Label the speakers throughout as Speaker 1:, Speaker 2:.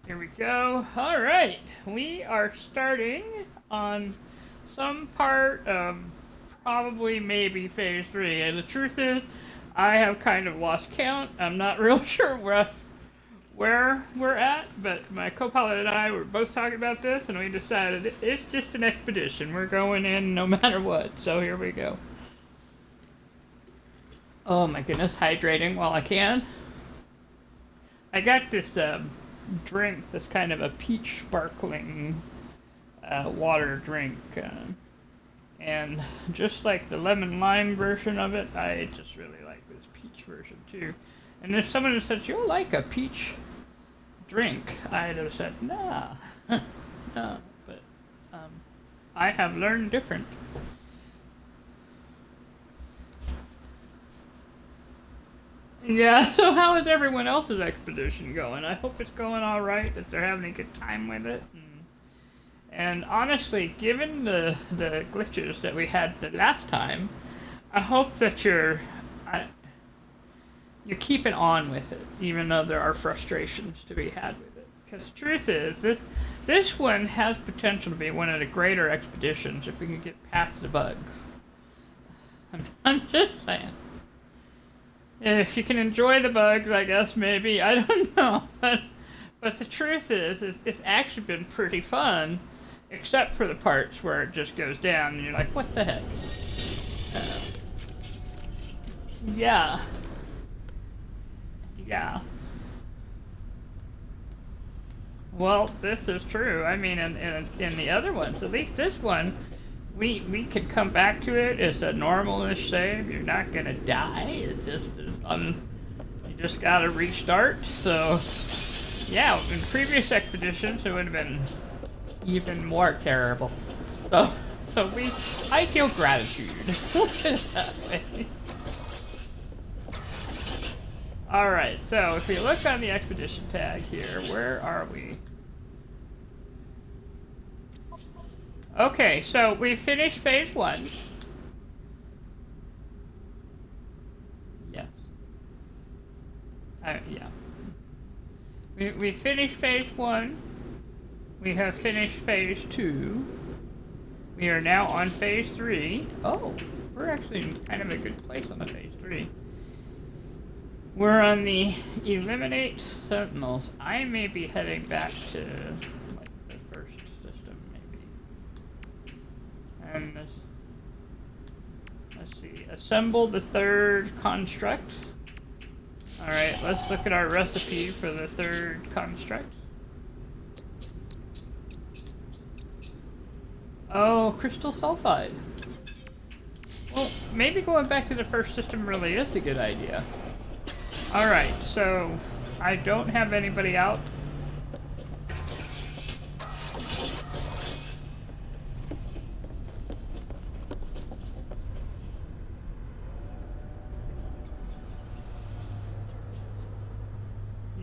Speaker 1: Here we go. All right, we are starting on some part of probably maybe phase three. And the truth is, I have kind of lost count. I'm not real sure where we're at, but my co-pilot and I were both talking about this, and we decided it's just an expedition. We're going in no matter what. So here we go. Oh my goodness, hydrating while I can. I got this drink that's kind of a peach sparkling water drink. And just like the lemon lime version of it, I just really like this peach version too. And if someone had said, "You like a peach drink," I'd have said, "Nah, no." But I have learned different. Yeah, so how is everyone else's expedition going? I hope it's going all right, that they're having a good time with it. And honestly, given the glitches that we had the last time, I hope that you're keeping on with it, even though there are frustrations to be had with it. Because the truth is, this one has potential to be one of the greater expeditions if we can get past the bugs. I'm just saying. If you can enjoy the bugs, I guess maybe, I don't know. But the truth is it's actually been pretty fun, except for the parts where it just goes down and you're like, what the heck? Yeah. Yeah. Well, this is true. I mean, in the other ones, at least this one, we could come back to it as a normal-ish save. You're not gonna die. It just is you just gotta restart. So, yeah, in previous expeditions, it would have been even more terrible. So I feel gratitude. Put it that way. Alright, so if we look on the expedition tag here, where are we? Okay, so we finished phase one. Yes. Yeah. We finished phase one. We have finished phase two. We are now on phase three. Oh, we're actually in kind of a good place on the phase three. We're on the Eliminate Sentinels. I may be heading back to like the first system, maybe. And let's see. Assemble the third construct. Alright, let's look at our recipe for the third construct. Oh, crystal sulfide. Well, maybe going back to the first system really is a good idea. Alright, so I don't have anybody out.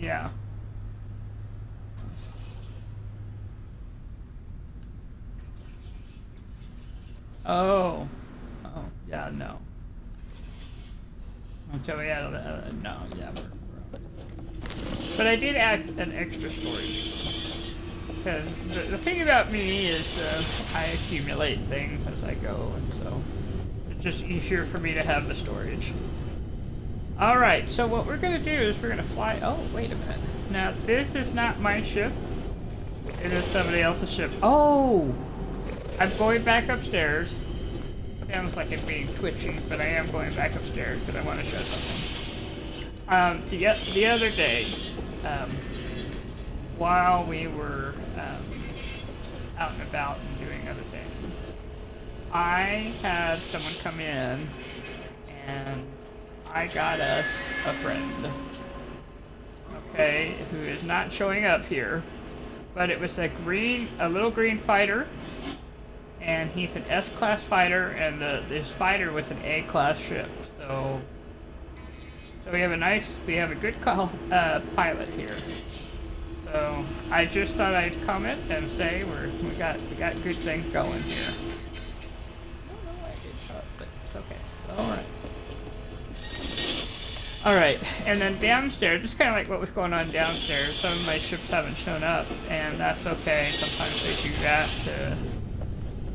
Speaker 1: Yeah. Oh. Oh, yeah, no. Until we had no, yeah, we're but I did add an extra storage. Because the thing about me is I accumulate things as I go, and so it's just easier for me to have the storage. Alright, so what we're going to do is we're going to fly... Oh, wait a minute. Now, this is not my ship. It is somebody else's ship. Oh! I'm going back upstairs. Sounds like I'm being twitchy, but I am going back upstairs because I want to show something. The other day, while we were out and about and doing other things, I had someone come in and I got us a friend, okay, who is not showing up here, but it was a little green fighter. And he's an S-class fighter, and this fighter was an A-class ship. So we have a good pilot here. So I just thought I'd comment and say we got good things going here. I don't know why I did cut, but it's okay. All right. Alright, and then downstairs, just kind of like what was going on downstairs, some of my ships haven't shown up, and that's okay. Sometimes they do that to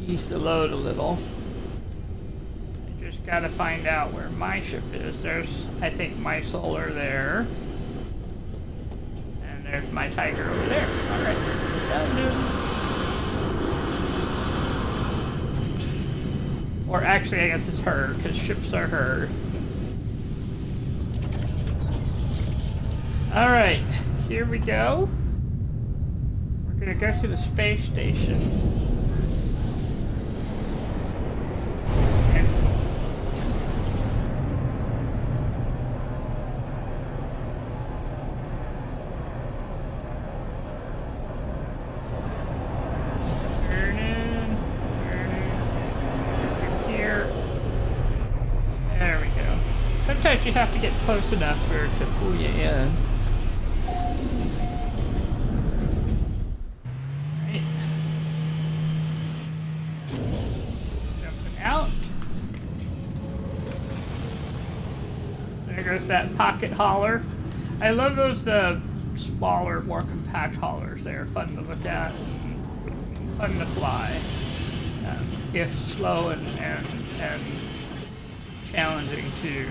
Speaker 1: ease the load a little. I just gotta find out where my ship is. There's, I think, my solar there. And there's my tiger over there. Alright, done, dude. Or actually, I guess it's her, because ships are her. Alright, here we go. We're gonna go to the space station. And here. There we go. Sometimes you have to get close enough for it to pull you in. There's that pocket hauler. I love those smaller, more compact haulers. They're fun to look at and fun to fly. If slow and challenging too.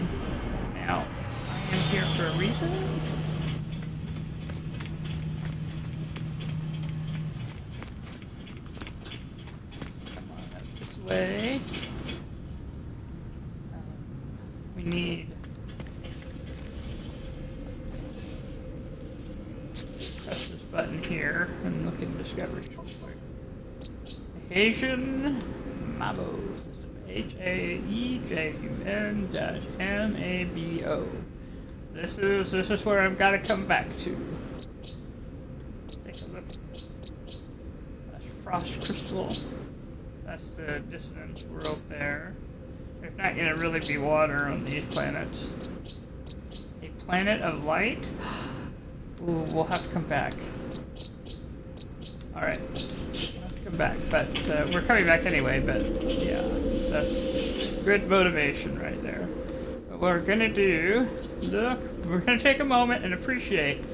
Speaker 1: Now, I am here for a reason. Come on, that's this way. We need. Press this button here and look in discoveries real quick. Haitian Mabo system. HAEJUN-MABO. This is where I've got to come back to. Take a look. That's frost crystal. That's the dissonance world there. There's not going to really be water on these planets. A planet of light? Ooh, we'll have to come back. Alright. We'll have to come back, but we're coming back anyway, but yeah, that's good motivation right there. But what we're gonna do, look, we're gonna take a moment and appreciate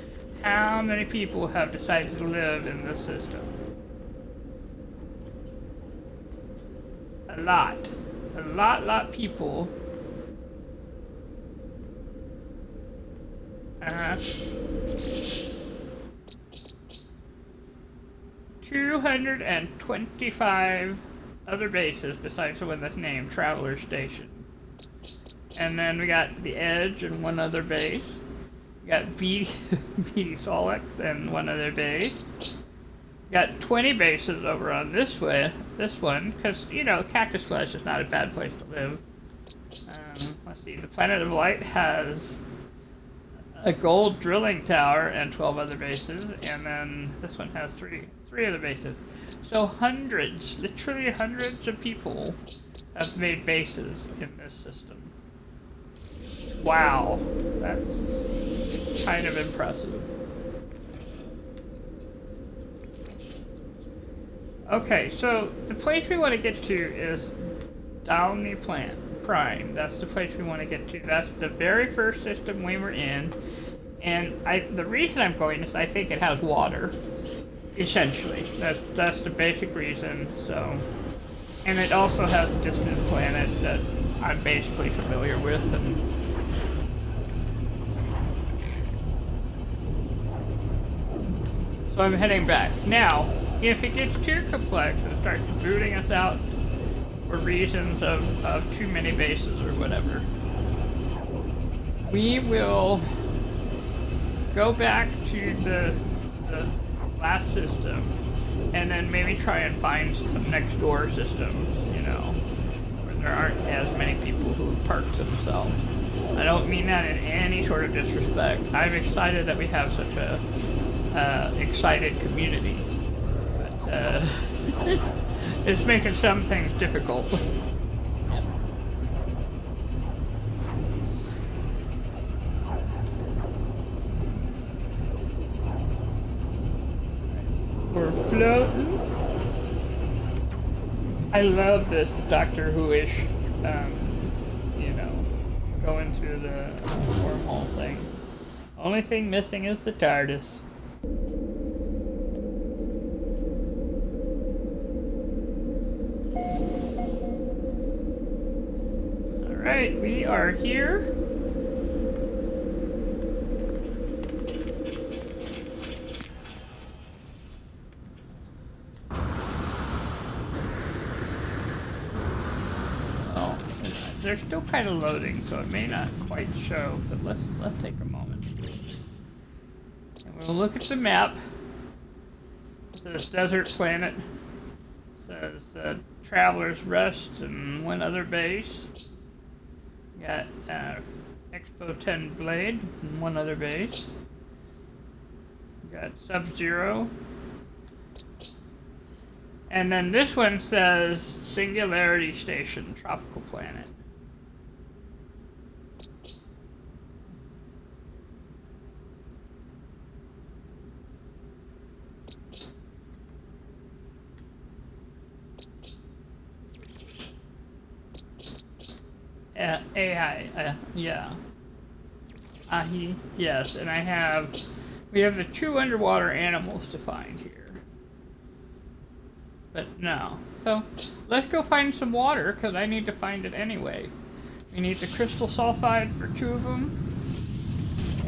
Speaker 1: how many people have decided to live in this system. A lot. A lot people. 225 other bases besides the one that's named Traveler Station. And then we got the Edge and one other base. We got BD Solix and one other base. We got 20 bases over on this one, because, you know, Cactus Flesh is not a bad place to live. Let's see, the Planet of Light has a gold drilling tower and 12 other bases, and then this one has three other bases. So hundreds, literally hundreds of people have made bases in this system. Wow, that's kind of impressive. Okay, so the place we want to get to is Dalny Prime. That's the place we want to get to. That's the very first system we were in. And the reason I'm going is I think it has water. Essentially. That's the basic reason, so. And it also has a distant planet that I'm basically familiar with, and so I'm heading back. Now, if it gets too complex and starts booting us out for reasons of too many bases or whatever, we will go back to the last system and then maybe try and find some next door systems, you know, where there aren't as many people who park themselves. I don't mean that in any sort of disrespect. I'm excited that we have such a excited community, but it's making some things difficult. We're floating. I love this Doctor Who-ish, you know, going through the wormhole thing. Only thing missing is the TARDIS. Alright, we are here. They're still kind of loading, so it may not quite show, but let's take a moment. And we'll look at the map. It says Desert Planet. It says Traveler's Rest and one other base. Got Expo 10 Blade and one other base. Got Sub-Zero. And then this one says Singularity Station, Tropical Planet. AI, yeah. Ahi, yes, and we have the 2 underwater animals to find here. But no. So, let's go find some water, because I need to find it anyway. We need the crystal sulfide for 2 of them.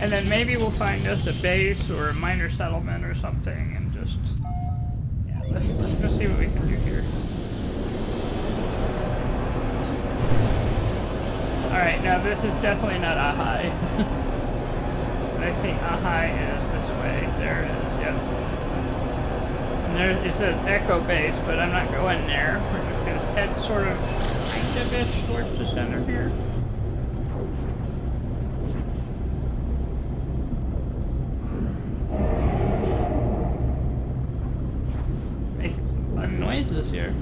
Speaker 1: And then maybe we'll find us a base or a minor settlement or something, and just... Yeah, let's go see what we can do here. Alright, now this is definitely not Ahai. But I think Ahai is this way. There it is, yep. And there it says Echo Base, but I'm not going there. We're just going to head sort of kind-of-ish towards the center here. Making some fun noises here.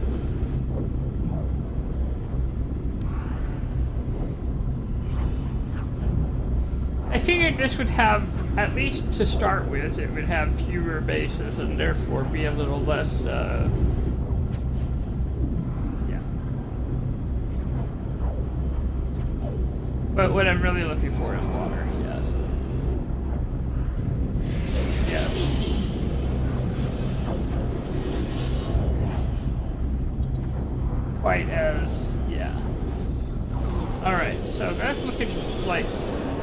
Speaker 1: I figured this would have, at least to start with, it would have fewer bases and therefore be a little less, yeah. But what I'm really looking for is water, yes. Yes. Quite as, yeah. Alright, so that's looking like...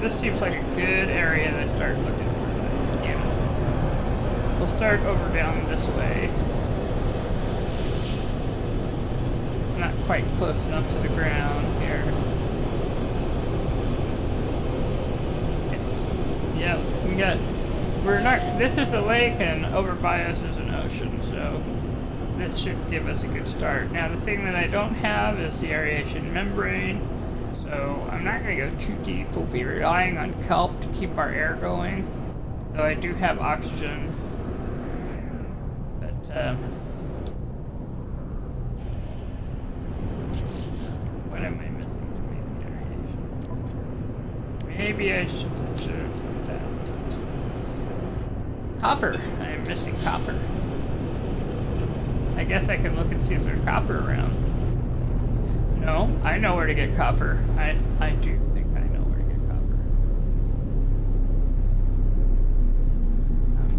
Speaker 1: This seems like a good area to start looking for the animal. We'll start over down this way. Not quite close enough to the ground here. Yep, this is a lake and over by us is an ocean, so this should give us a good start. Now the thing that I don't have is the aeration membrane. So I'm not going to go too deep. We'll be relying on kelp to keep our air going. Though I do have oxygen. But, what am I missing to make the aeration? Maybe I should look at that. Copper. I'm missing copper. I guess I can look and see if there's copper around. No, I know where to get copper. I do think I know where to get copper.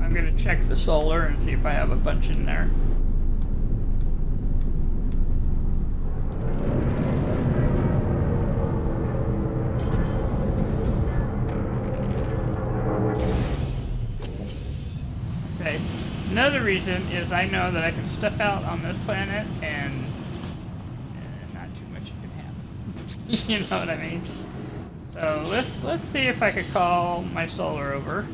Speaker 1: I'm going to check the solar and see if I have a bunch in there. Okay, another reason is I know that I can step out on this planet and you know what I mean? So let's see if I could call my solar over.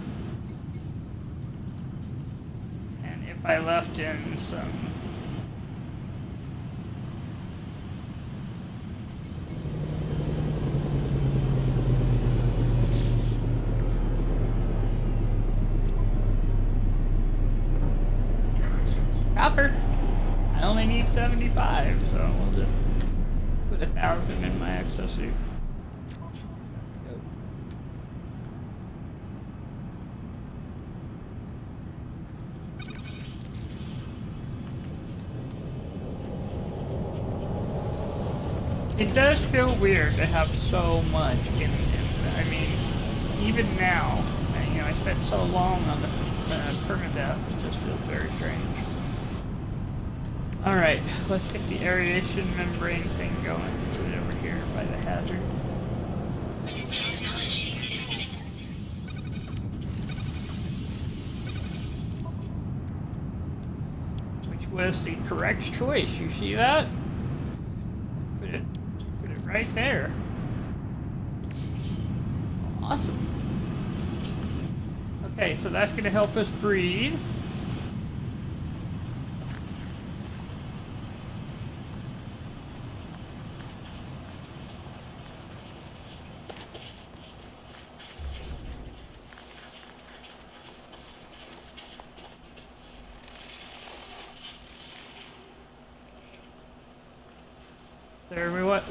Speaker 1: And if I left in some copper. I only need 75, so we'll just put 1,000 in my exosuit. It does feel weird to have so much in I mean, even now, you know, I spent so long on the permadeath, it just feels very strange. Alright, let's get the aeration membrane thing going. Put it over here by the hazard. Which was the correct choice, you see that? Put it right there. Awesome. Okay, so that's going to help us breathe.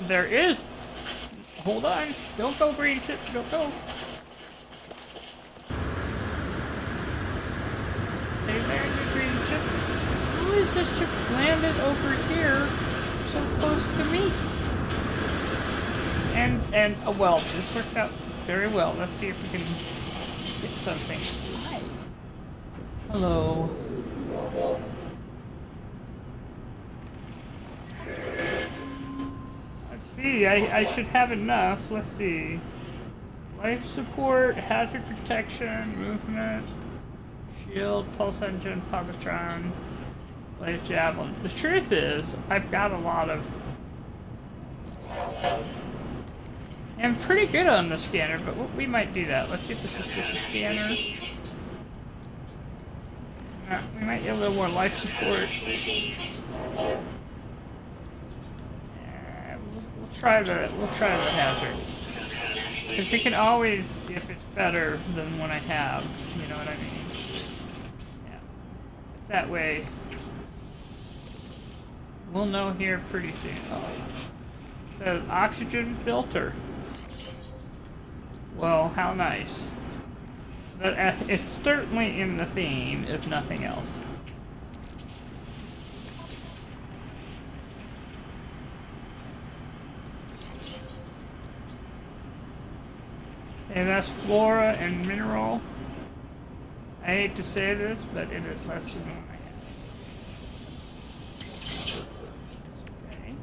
Speaker 1: There is. Hold on. Don't go, green ship. Don't go. Stay there, you green ship. Who is this ship landed over here so close to me? And oh, well, this worked out very well. Let's see if we can get something. Hi. Hello. See, I should have enough. Let's see. Life support, hazard protection, movement, shield, pulse engine, positron, blade javelin. The truth is, I've got a lot of... I'm pretty good on the scanner, but we might do that. Let's get this with the scanner. We might get a little more life support. We'll try the hazard. Because we can always see if it's better than what I have. You know what I mean? Yeah. That way, we'll know here pretty soon. Oh. So, oxygen filter. Well, how nice. But it's certainly in the theme, if nothing else. And that's flora and mineral. I hate to say this, but it is less than what I have. Okay.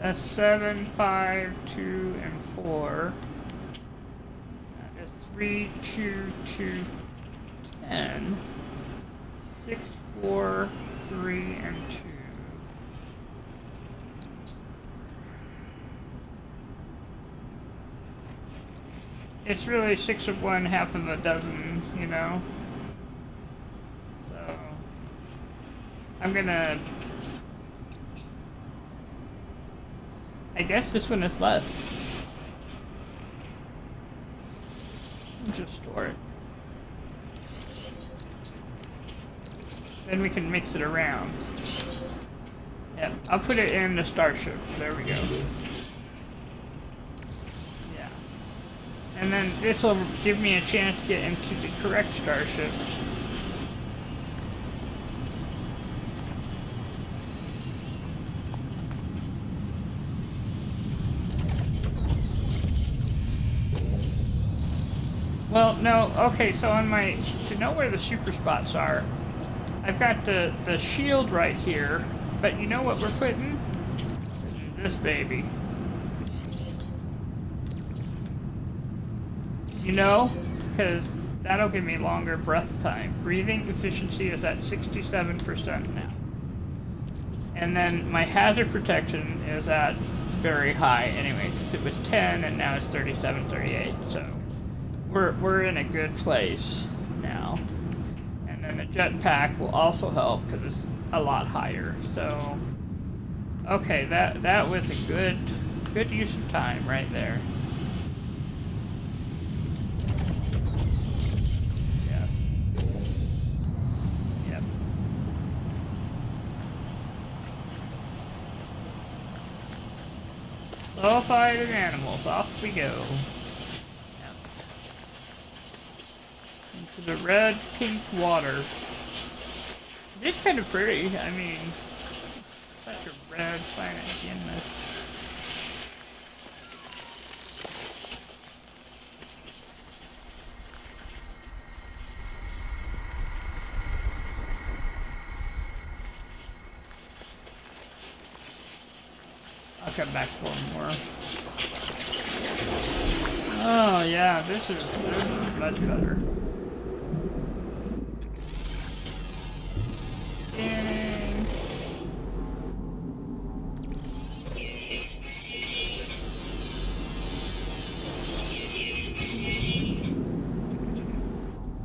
Speaker 1: That's 7, 5, 2, and 4. That is 3, 2, 2, 10. 6, 4, 3, and 2. It's really 6 of one, half of a dozen, you know? So, I'm gonna... I guess this one is less. I'll just store it. Then we can mix it around. Yep, I'll put it in the starship. There we go. Yeah. And then this will give me a chance to get into the correct starship. Well, no, okay, so on my, to know where the super spots are, I've got the shield right here, but you know what we're putting? This baby. You know? Because that'll give me longer breath time. Breathing efficiency is at 67% now. And then my hazard protection is at very high anyway, because it was 10 and now it's 37, 38, so we're in a good place now. And then the jetpack will also help because it's a lot higher. So, okay, that was a good use of time right there. Yep. Yep. Sulfide and animals, off we go. Yep. to the red pink water. It's kind of pretty. I mean, such a red planet to begin with. I'll come back for more. Oh yeah, this is much better. Scanning.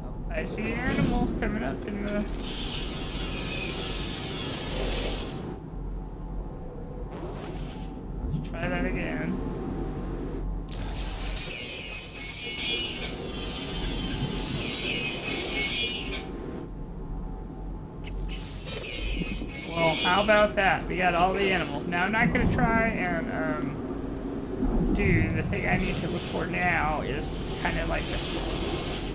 Speaker 1: Oh, I see animals coming up in the... Let's try that again. Well, how about that? We got all the animals. Now, I'm not going to try and do the thing I need to look for now is kind of like this.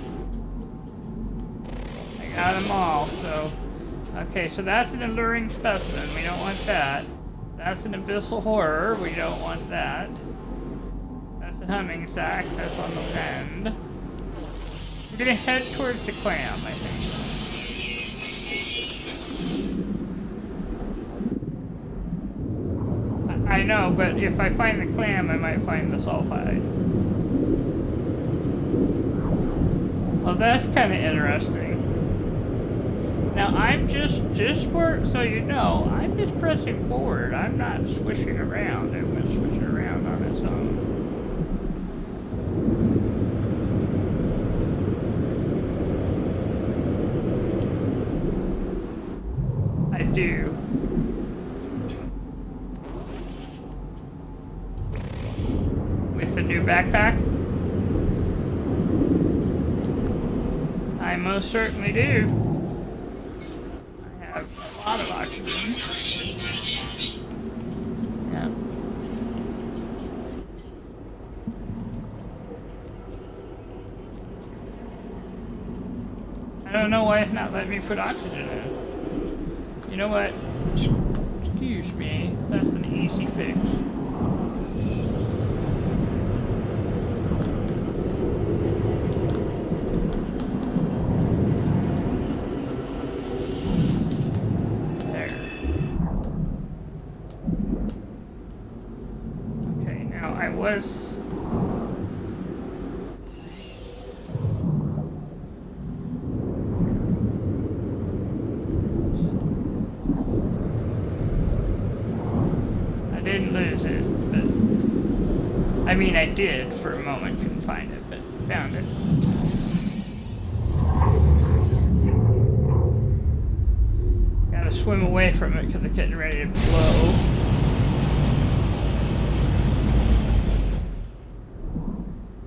Speaker 1: I got them all, so... Okay, so that's an alluring specimen. We don't want that. That's an abyssal horror. We don't want that. That's a humming sack. That's on the end. We're going to head towards the clam, I think. I know, but if I find the clam, I might find the sulfide. Well, that's kind of interesting. Now, I'm just for, so you know, I'm just pressing forward. I'm not swishing around. It was swishing around on its own. I do. With the new backpack? I most certainly do. I have a lot of oxygen. Yeah. I don't know why it's not letting me put oxygen in. You know what? Excuse me. That's an easy fix. I mean, I did for a moment, couldn't find it, but found it. Gotta swim away from it because it's getting ready to blow.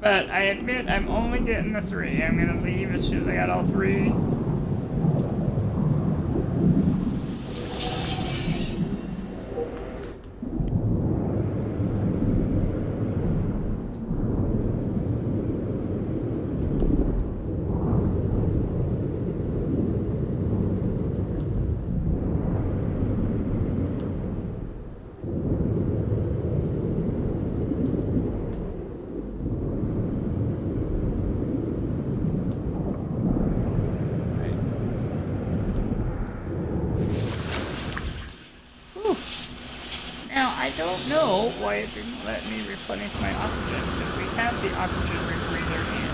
Speaker 1: But I admit I'm only getting the 3. I'm gonna leave as soon as I got all 3. I don't know why it didn't let me replenish my oxygen, because we have the oxygen rebreather in.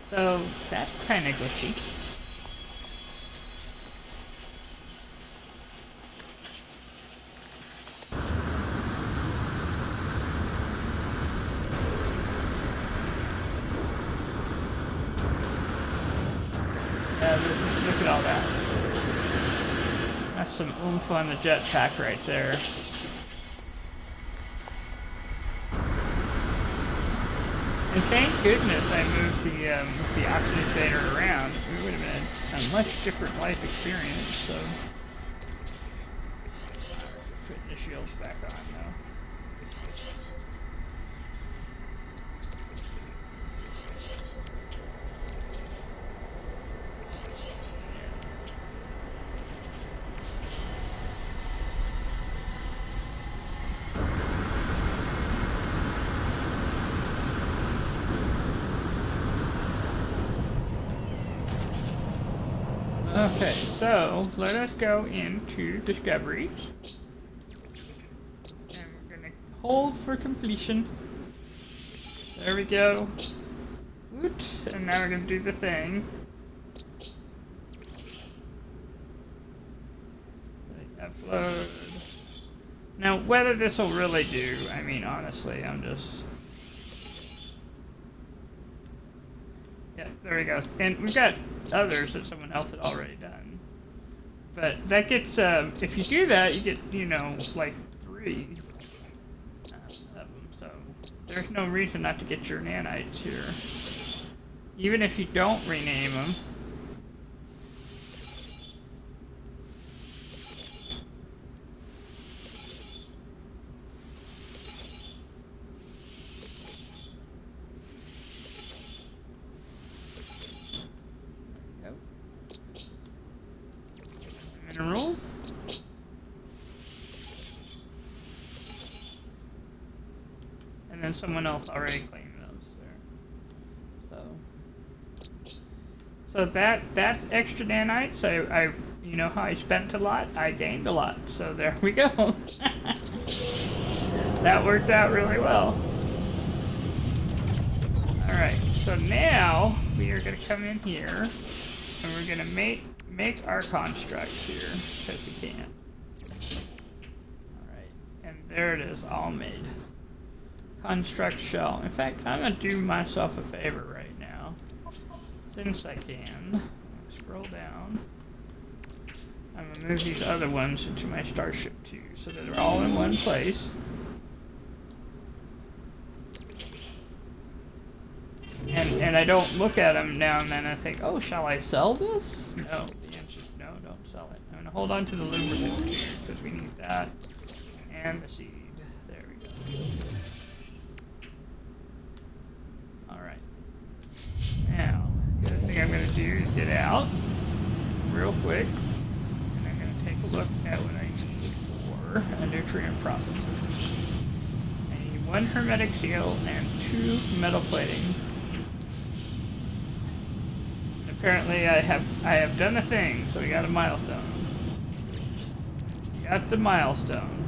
Speaker 1: So, that's kind of glitchy. Look at all that. That's some oomph on the jetpack right there. And thank goodness I moved the oxygenator around. It would have been a much different life experience, so... Putting the shields back on now. Okay, so let us go into discoveries. And we're gonna hold for completion. There we go. Woot. And now we're gonna do the thing. Upload. Now, whether this will really do, I mean, honestly, I'm just... Yeah, there we go. And we've got others that someone else had already done. But that gets, if you do that, you get, you know, like 3 of them. So there's no reason not to get your nanites here. Even if you don't rename them. Minerals. And then someone else already claimed those there. So that's extra nanites. I've you know how I spent a lot, I gained a lot. So there we go. That worked out really well. Alright, so now we are gonna come in here and we're gonna make our construct here, because we can. Alright, and there it is, all made. Construct shell. In fact, I'm going to do myself a favor right now, since I can. Scroll down. I'm going to move these other ones into my starship too, so that they're all in one place. And I don't look at them now and then and think, oh, shall I sell this? No. No, don't sell it. I'm going to hold on to the lubricant too, because we need that. And the seed. There we go. Alright. Now, the other thing I'm going to do is get out real quick. And I'm going to take a look at what I need for a nutrient processor. I need 1 hermetic seal and 2 metal platings. Apparently I have done a thing, so we got a milestone. Got the milestone.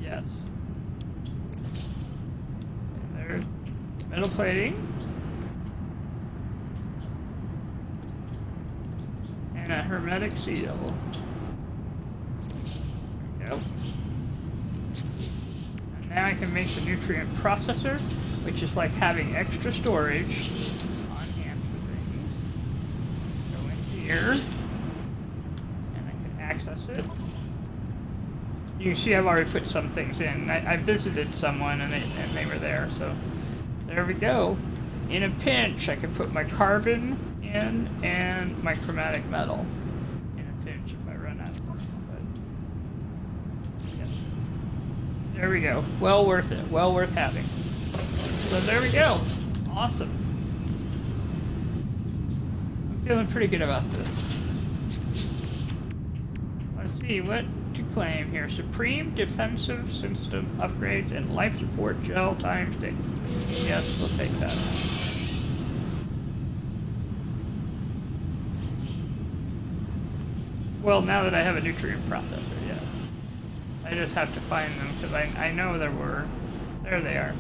Speaker 1: Yes. And there's metal plating. And a hermetic seal. There we go. Now I can make the nutrient processor, which is like having extra storage on hand for things. Go in here, and I can access it. You can see I've already put some things in. I visited someone and they were there, so there we go. In a pinch, I can put my carbon in and my chromatic metal. In a pinch if I run out of them. There we go. Well worth it. Well worth having. So there we go. Awesome. I'm feeling pretty good about this. Let's see what to claim here. Supreme defensive system upgrades and life support gel times 6. Yes, we'll take that. Well, now that I have a nutrient processor, yes. I just have to find them because I know there were. There they are.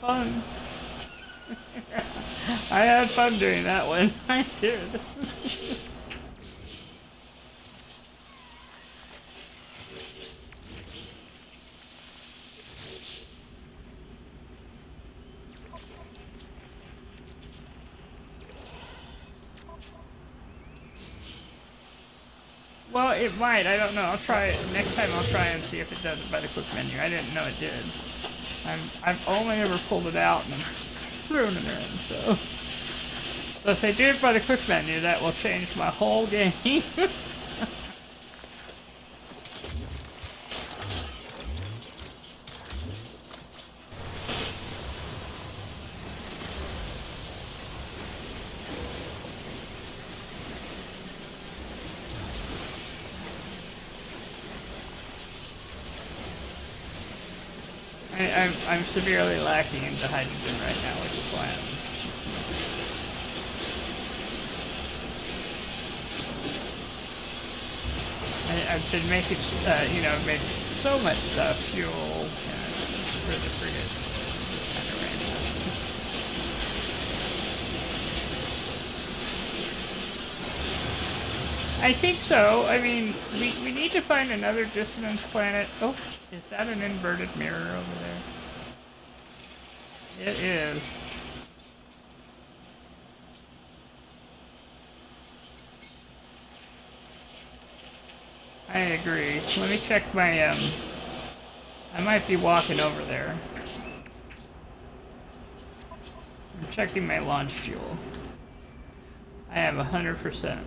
Speaker 1: Fun. I had fun doing that one. I did. Well, it might. I don't know. I'll try it. Next time I'll try and see if it does it by the quick menu. I didn't know it did. I've only ever pulled it out and thrown it in, so So if they do it by the quick menu, that will change my whole game. I'm severely lacking into hydrogen right now, which is why I've been making, you know, I've made so much fuel for the frigate. Kind of random. I think so. I mean, we need to find another dissonance planet. Oh, is that an inverted mirror over there? It is. I agree. Let me check my, I might be walking over there. I'm checking my launch fuel. I have 100%.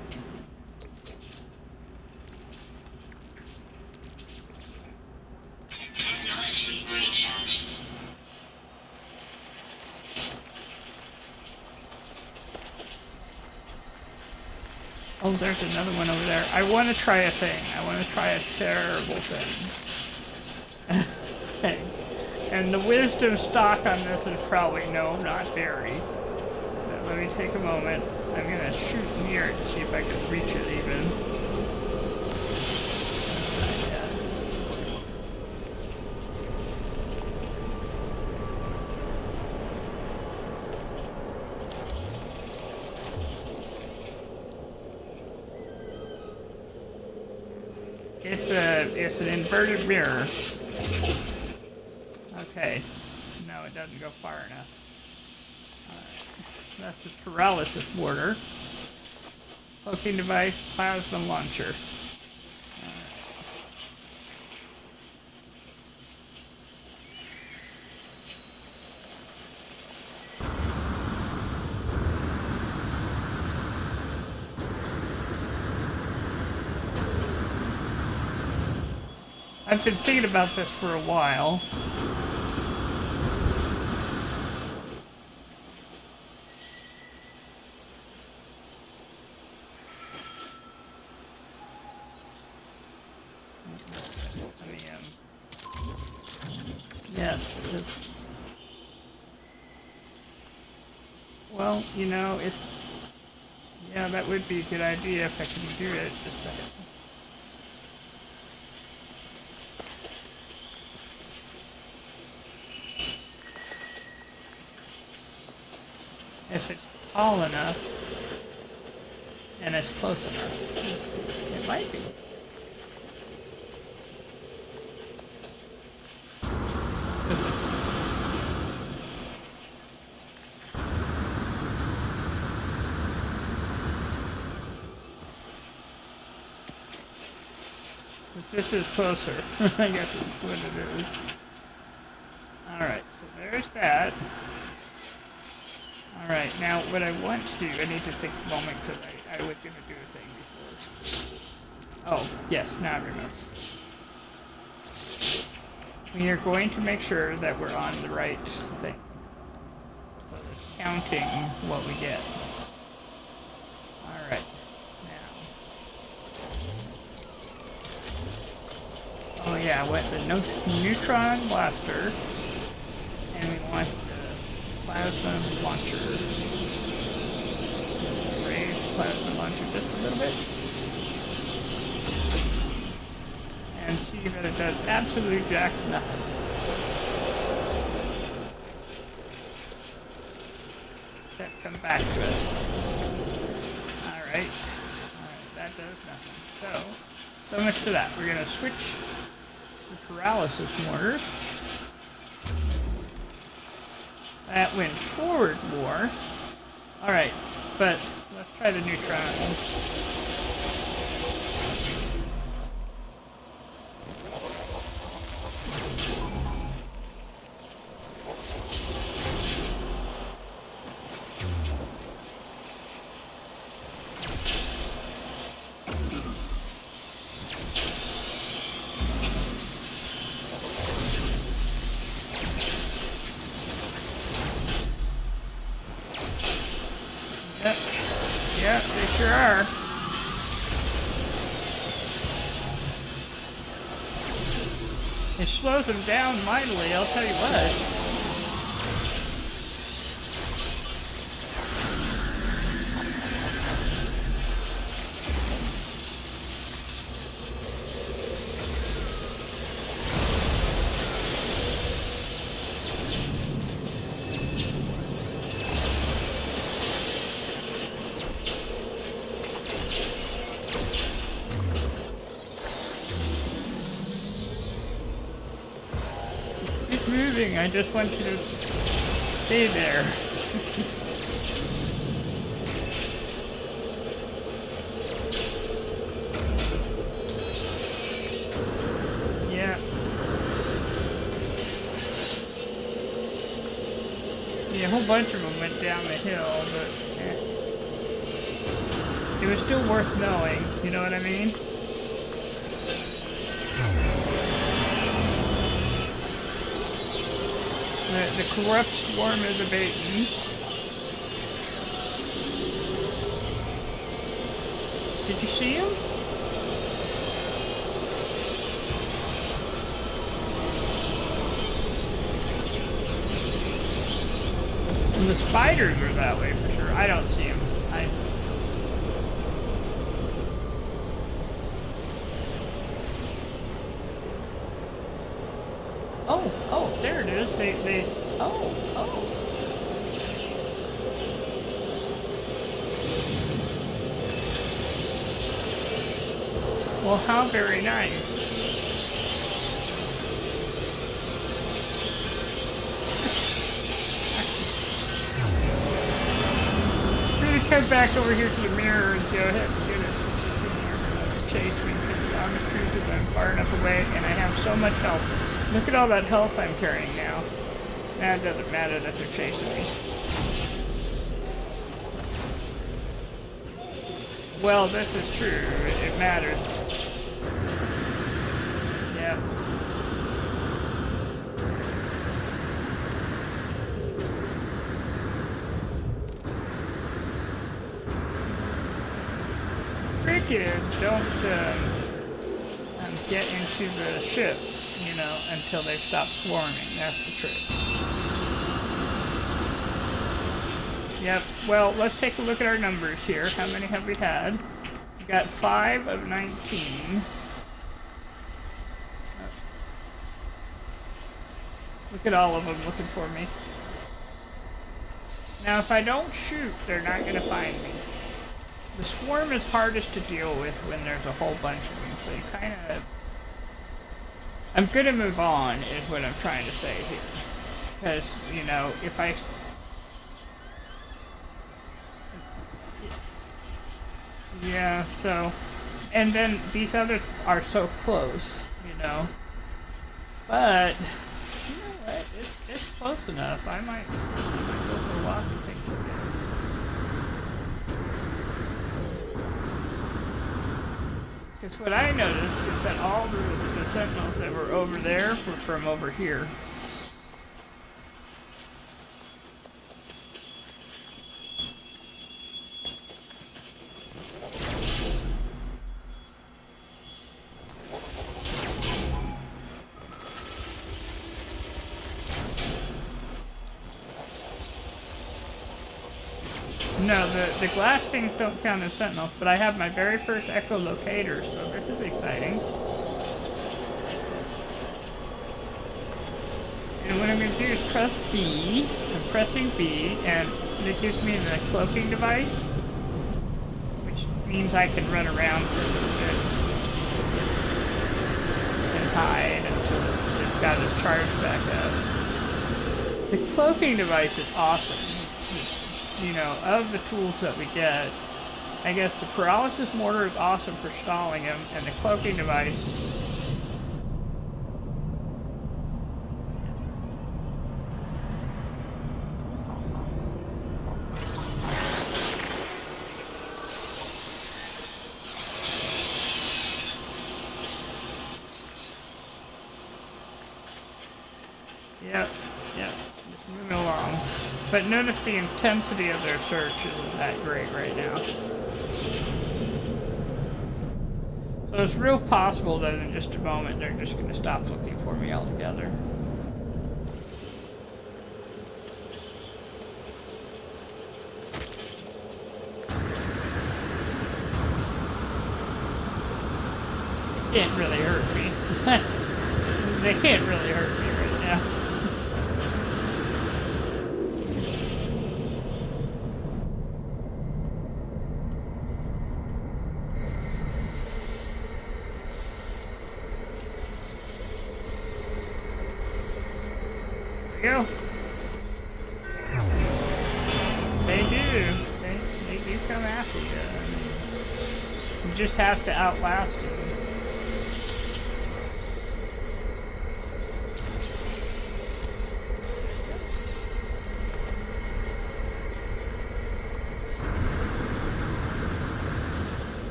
Speaker 2: Technology recharge.
Speaker 1: Oh, there's another one over there. I want to try a thing. I want to try a terrible thing. And the wisdom stock on this is probably no, not very. But let me take a moment. I'm going to shoot near it to see if I can reach it even. It's an inverted mirror. Okay. No, it doesn't go far enough. Alright. That's the pyrolysis mortar. Cloaking device, plasma launcher. I've been thinking about this for a while. Yes. Well, you know, yeah, that would be a good idea if I can do it. Just a second. If it's tall enough and it's close enough, it might be. This is closer. I guess it's what it is. Alright, so there's that. Alright, now what I want to do, I need to think a moment because I was going to do a thing before. Oh, yes, now I remember. We are going to make sure that we're on the right thing. So it's counting what we get. Alright, now. Oh yeah, what the neutron blaster. And we want plasma launcher. Raise plasma launcher just a little bit. And see that it does absolutely jack nothing. Except come back to it. Alright. Alright, that does nothing. So much for that. We're gonna switch the pyrolysis mortar. That went forward more. Alright, but let's try the neutrons. are. It slows them down mightily, I'll tell you what. Keep moving, I just want you to stay there. Yeah. Yeah, a whole bunch of them went down the hill, but it was still worth knowing, you know what I mean? The corrupt swarm is abating. Did you see him? And the spiders are that way for sure. I don't see him. Oh, there it is. Oh. Well, how very nice. I'm gonna come back over here to the mirror and go ahead and get it. Chase me because on the cruises I'm far enough away and I have so much health. Look at all that health I'm carrying now. Now it doesn't matter that they're chasing me. Well, this is true. It matters. Yeah. Trick is don't get into the ship, you know, until they stop swarming. That's the trick. Yep, well, let's take a look at our numbers here. How many have we had? We got 5 of 19. Look at all of them looking for me. Now, if I don't shoot, they're not going to find me. The swarm is hardest to deal with when there's a whole bunch of them, so you kind of... I'm going to move on, is what I'm trying to say here. Because, you know, if I... Yeah, so... And then these others are so close, you know. But, you know what? It's close enough. I might go for a walk and take a look at it. Because what I noticed is that all the sentinels that were over there were from over here. No, the glass things don't count as sentinels, but I have my very first echolocator, so this is exciting. And what I'm going to do is press B. I'm pressing B, and it gives me the cloaking device, which means I can run around for a little bit and hide until it's got its charge back up. The cloaking device is awesome. You know, of the tools that we get, I guess the paralysis mortar is awesome for stalling him, and the cloaking device. Yep, just moving along. But notice the intensity of their search isn't that great right now. So it's real possible that in just a moment they're just going to stop looking for me altogether. They can't really hurt me. They can't really hurt me right now. Go. They do. They do come after you. You just have to outlast them.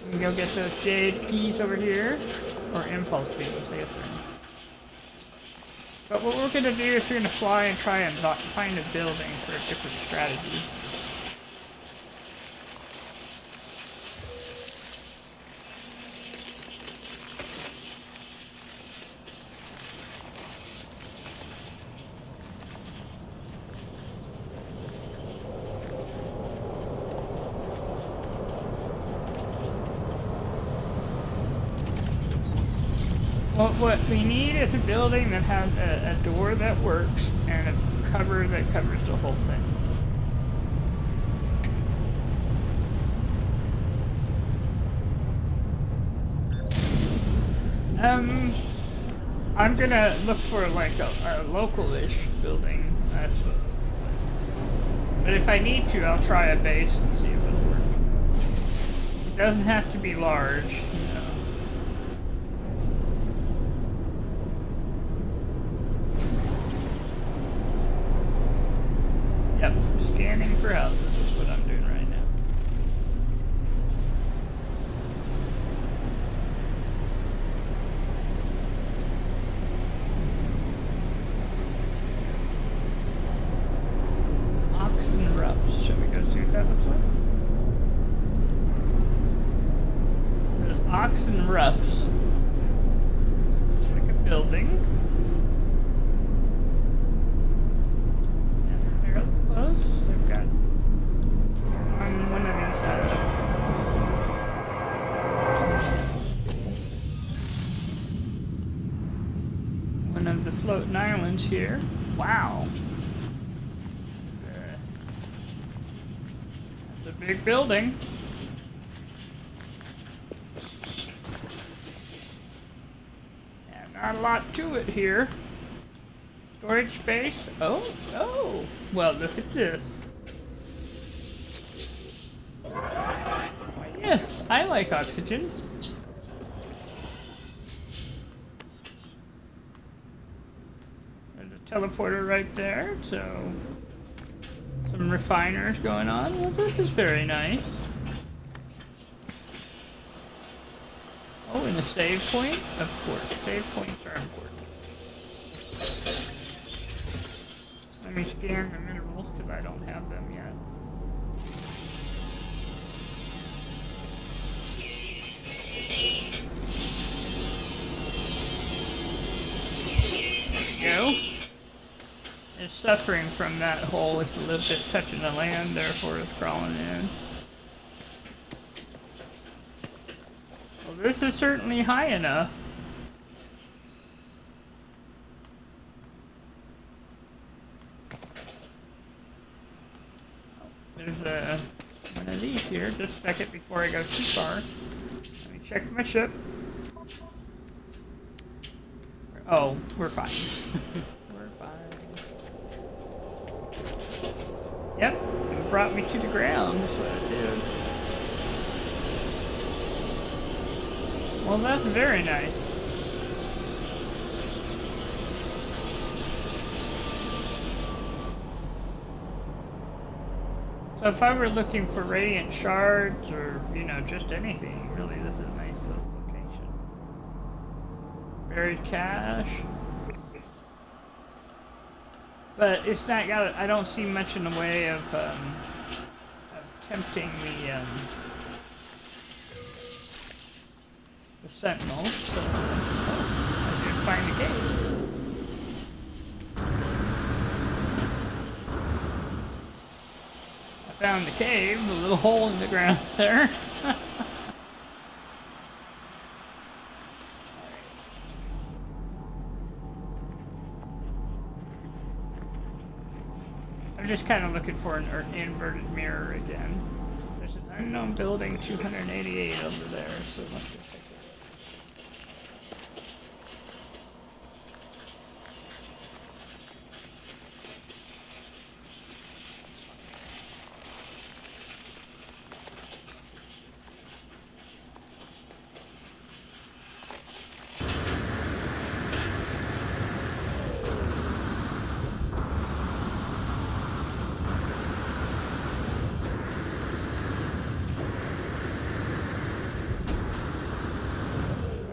Speaker 1: You can go get those jade keys over here, or impulse beams. I guess they're. But what we're going to do is we're going to fly and try and find a building for a different strategy. Well, what we need is a building that has a door that works and a cover that covers the whole thing. I'm gonna look for like a local-ish building, I suppose. But if I need to, I'll try a base and see if it'll work. It doesn't have to be large, you know. Yep, scanning for houses is what I'm doing right now. Oxen Roughs. Shall we go see what that looks like? There's Oxen Roughs. It's like a building. They've got one of these one of the floating islands here. Wow. That's a big building. And not a lot to it here. Storage space. Oh. Well, look at this. Why, yes, I like oxygen. There's a teleporter right there, so some refiners going on. Well, this is very nice. Oh, and a save point? Of course, save points are important. Let me scan the minerals because I don't have them yet. There we go. It's suffering from that hole. It's a little bit touching the land, therefore it's crawling in. Well, this is certainly high enough. There's one of these here. Just a second before I go too far. Let me check my ship. Oh, we're fine. We're fine. Yep, it brought me to the ground. That's what it did. Well, that's very nice. So if I were looking for radiant shards or, you know, just anything, really this is a nice little location. Buried cache. But it's not got, I don't see much in the way of tempting the Sentinel, so I did find the cave. I found the cave, a little hole in the ground there. I'm just kind of looking for an inverted mirror again. There's an unknown building 288 over there, so let's go check it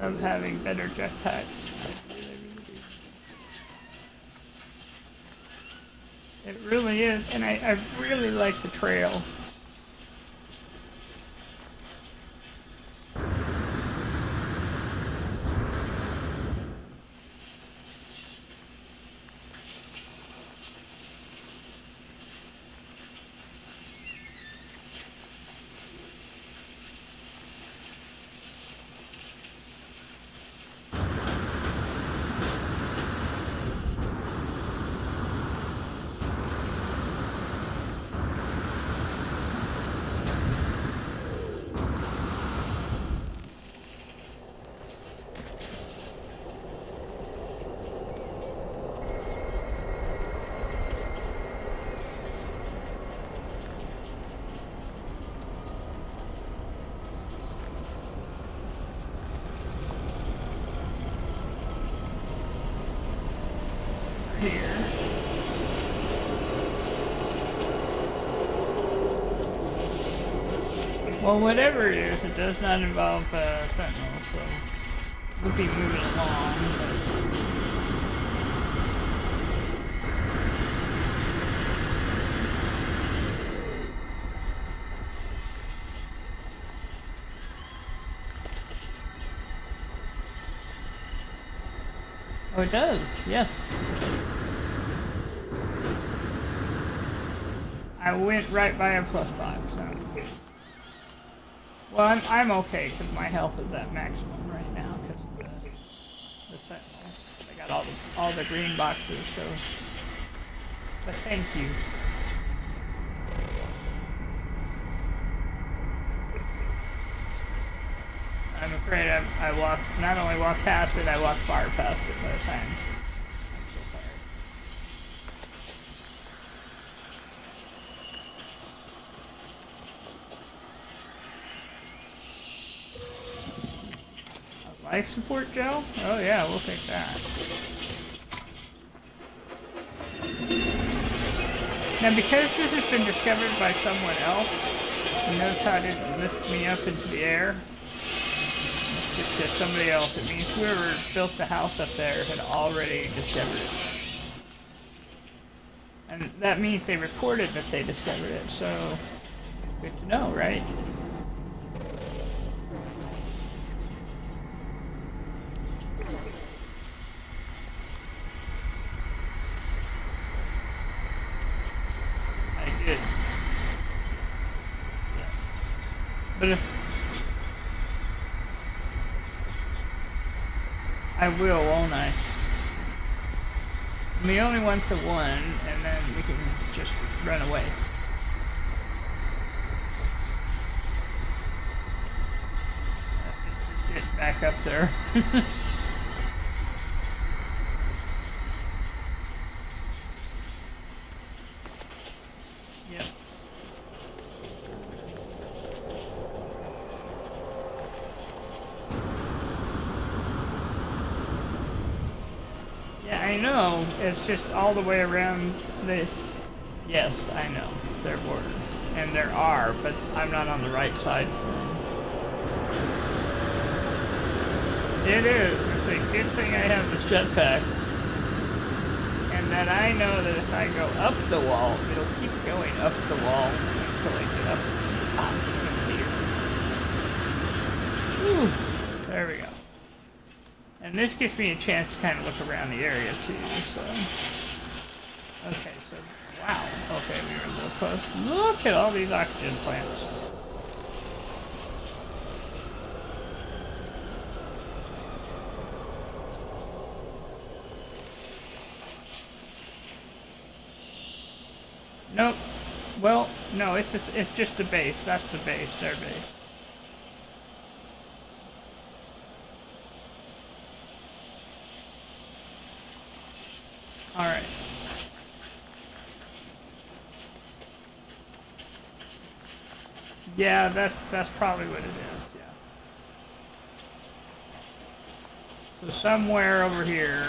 Speaker 1: of having better jetpacks. It really is, and I really like the trail. Here. Well, whatever it is, it does not involve Sentinel, so we'll be moving along. Oh, it does, yes. I went right by a +5, so. Well, I'm okay, because my health is at maximum right now, because of the Sentinel. I got all the green boxes, so. But thank you. I'm afraid I walked, not only walked past it, I walked far past it both times. I'm so sorry. Life support gel? Oh yeah, we'll take that. Now because this has been discovered by someone else who knows how to lift me up into the air, it's just somebody else. It means whoever built the house up there had already discovered it. And that means they recorded that they discovered it, so good to know, right? But if I will, won't I? We only went to one, and then we can just run away. Get back up there. Yep. I know, it's just all the way around this. Yes, I know, they're bordered. And there are, but I'm not on the right side. It is. It's a good thing I have this jetpack. And that I know that if I go up the wall, it'll keep going up the wall until I get up top here. Whew. There we go. And this gives me a chance to kind of look around the area too, so. Okay, so, wow. Okay, we were a little close. Look at all these oxygen plants. Nope. Well, no, it's just the base. That's the base, their base. Alright. Yeah, that's probably what it is, yeah. So somewhere over here.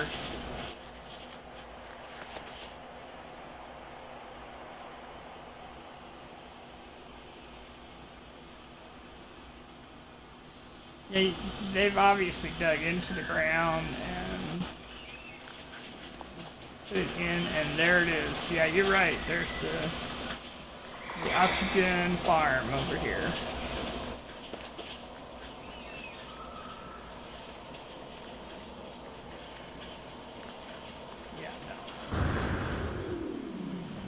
Speaker 1: They've obviously dug into the ground and put it in, and there it is. Yeah, you're right. There's the oxygen farm over here. Yeah,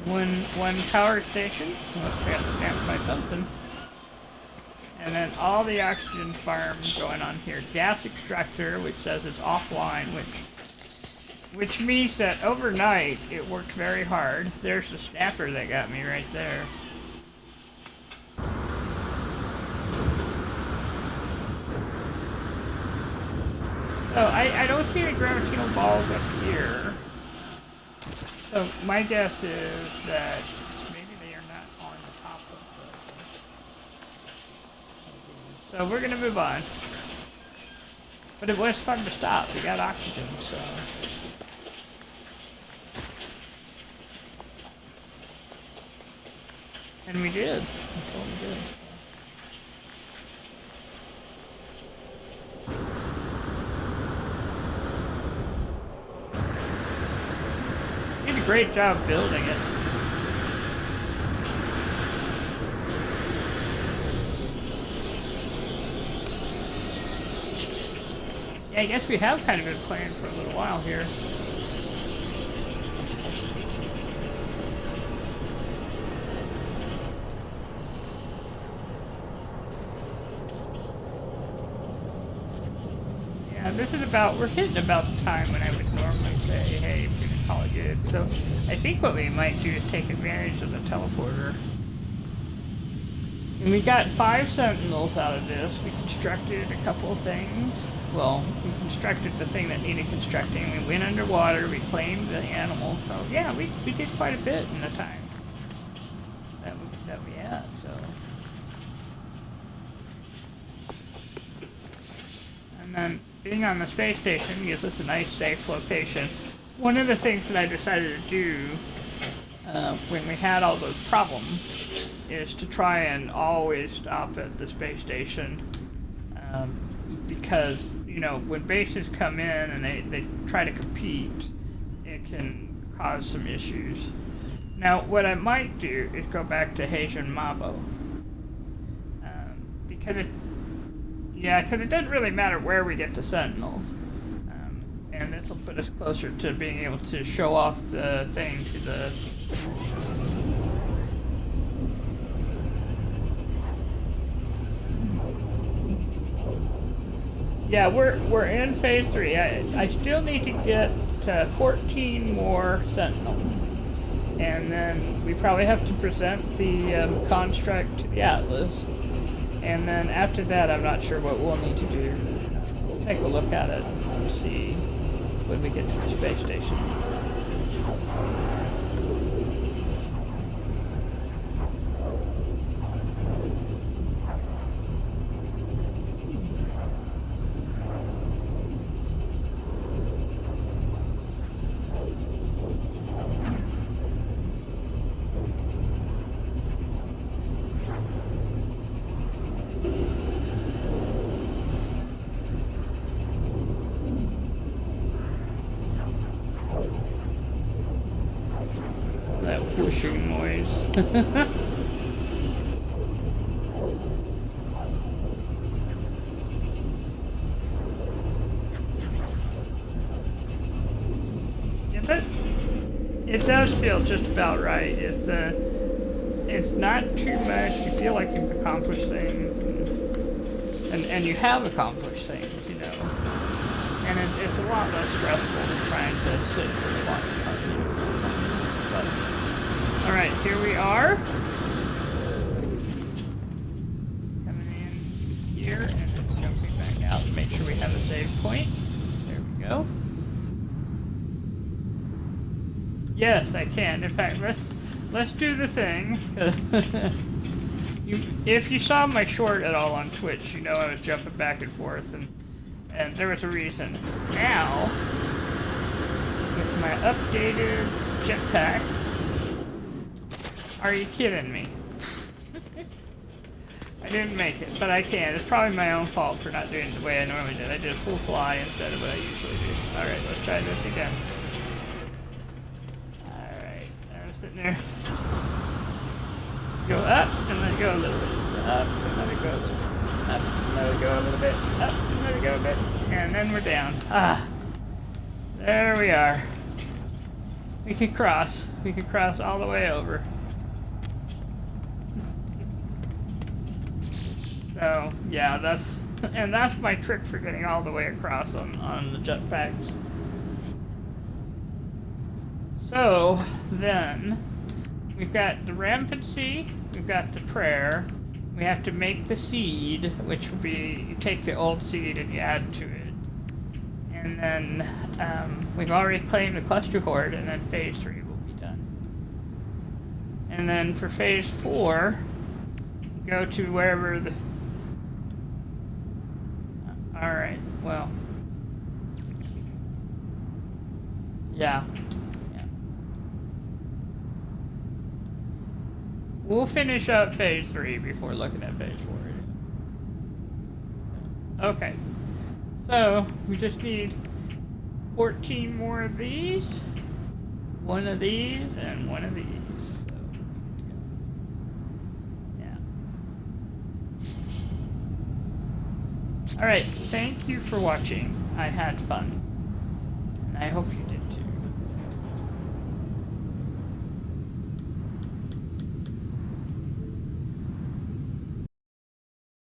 Speaker 1: no. One power station. Let's get stamped by something. And then all the oxygen farms going on here. Gas extractor, which says it's offline, which means that overnight it worked very hard. There's the snapper that got me right there. So I don't see any gravitational balls up here. So my guess is that maybe they are not on the top of the... So we're gonna move on. But it was fun to stop. We got oxygen, so... And we did. That's what we did. Did a great job building it. Yeah, I guess we have kind of been playing for a little while here. Yeah, this is about, we're hitting about the time when I would normally say, hey, we're gonna call it good. So I think what we might do is take advantage of the teleporter. And we got 5 sentinels out of this. We constructed a couple of things. Well, we constructed the thing that needed constructing. We went underwater, we claimed the animals. So yeah, we did quite a bit in the time that we had, so. And then being on the space station gives us a nice safe location. One of the things that I decided to do when we had all those problems is to try and always stop at the space station because, you know, when bases come in and they try to compete, it can cause some issues. Now, what I might do is go back to Haitian Mabo because it doesn't really matter where we get the sentinels. And this will put us closer to being able to show off the thing to the... Yeah, we're in phase 3. I still need to get 14 more sentinels. And then we probably have to present the construct to the Atlas. And then after that, I'm not sure what we'll need to do. We'll take a look at it and see when we get to the space station. That whooshing noise. It does feel just about right. It's not too much. You feel like you've accomplished things, and you have accomplished things, you know. And it's a lot less stressful than trying to sit for a long time. But all right, here we are. Coming in here and then jumping back out. Make sure we have a save point. There we go. Yes, I can. In fact, let's do the thing. If you saw my short at all on Twitch, you know I was jumping back and forth, and there was a reason. Now, with my updated jetpack, are you kidding me? I didn't make it, but I can. It's probably my own fault for not doing it the way I normally did. I did full fly instead of what I usually do. Alright, let's try this again. Sitting there. Go up and let it go a little bit. Up and let it go a little bit. Up and let it go a little bit. Up and let it go a bit. And then we're down. Ah. There we are. We can cross. We can cross all the way over. So yeah, that's my trick for getting all the way across on the jetpacks. So, then, we've got the rampancy, we've got the prayer, we have to make the seed, which will be, you take the old seed and you add to it. And then, we've already claimed the cluster horde, and then phase 3 will be done. And then for phase 4, go to wherever the... Alright, well... Yeah. We'll finish up phase 3 before looking at phase 4. Okay. So, we just need 14 more of these, one of these, and one of these. So, yeah. Alright, thank you for watching. I had fun. And I hope you did.